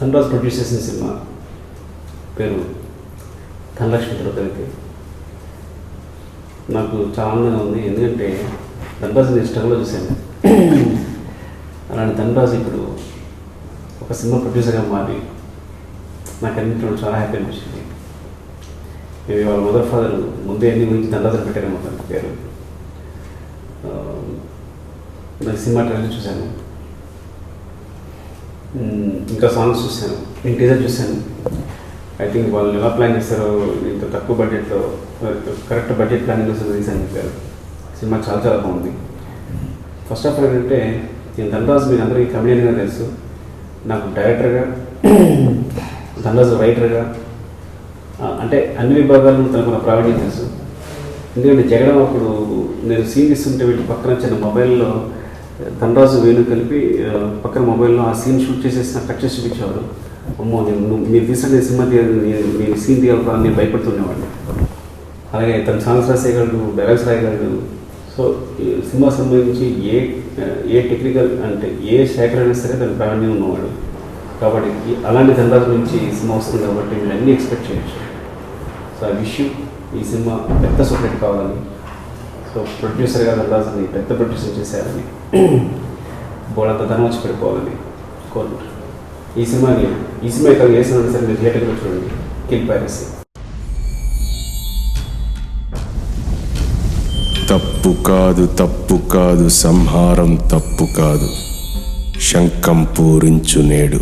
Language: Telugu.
ధనరాజ్ ప్రొడ్యూస్ చేసిన సినిమా పేరు ధనలక్ష్మి తిరుపతి. నాకు చాలా ఆనందంగా ఉంది, ఎందుకంటే ధనరాజ్ నేను స్ట్రగుల్లో చూశాను. అలాంటి ధనరాజ్ ఇప్పుడు ఒక సినిమా ప్రొడ్యూసర్గా మారి నాకు అన్నింటిలో చాలా హ్యాపీ అనిపించింది. మేబీ వాళ్ళ మదర్ ఫాదర్ ముందే అన్ని గురించి ధనరాజ్ పెట్టారేమో తన పేరు. నాకు సినిమా ట్రైలర్ చూశాను, ఇంకా సాంగ్స్ చూశాను, నేను టీజర్ చూశాను. ఐ థింక్ వాళ్ళు ఎలా ప్లాన్ చేస్తారో, ఇంత తక్కువ బడ్జెట్లో కరెక్ట్ బడ్జెట్ ప్లానింగ్ వస్తుంది రీసెంట్ చెప్పారు. సినిమా చాలా చాలా బాగుంది. ఫస్ట్ ఆఫ్ ఆల్ ఏంటంటే, నేను ధనరాజ్ మీకు అందరికీ కమెడియన్గా తెలుసు, నాకు డైరెక్టర్గా, ధనరాజ్ రైటర్గా, అంటే అన్ని విభాగాల్లో తనకున్న ప్రావీణ్యం తెలుసు. ఎందుకంటే జగడం అప్పుడు నేను సీన్ ఇస్తుంటే వీటి పక్కన చిన్న మొబైల్లో ధనరాజు వేణు కలిపి పక్కన మొబైల్లో ఆ సీన్ షూట్ చేసేసి నాకు కట్ చేసి చూపించేవాడు. అమ్మో మీరు తీసుకుంటే సినిమా నేను సీన్ తీయాలి నేను భయపడుతుండేవాడిని. అలాగే తన సాంగ్స్ రాసేయగలడు, డైలాగ్స్ రాయగలడు. సో సినిమా సంబంధించి ఏ టెక్నికల్ అంటే ఏ శాఖ అయినా సరే తన ప్రావీణ్యం ఉన్నవాడు. కాబట్టి అలాంటి ధనరాజు నుంచి ఈ సినిమా వస్తుంది కాబట్టి మీరు అన్నీ ఎక్స్పెక్ట్ చేయొచ్చు. సో ఆ విషయం ఈ సినిమా పెద్ద సూపర్ కావాలని, సో ప్రొడ్యూసర్గా ధనరాజుని పెద్ద ప్రొడ్యూసర్ చేశారని, బోడంత ధనం వచ్చి పడిపోవాలని కోరుకుంటారు. ఈ సినిమా ఇక్కడ చేసినా సరే మీరు థియేటర్లో చూడండి. Kill piracy. తప్పు కాదు సంహారం తప్పు కాదు, శంఖం పూరించు నేడు.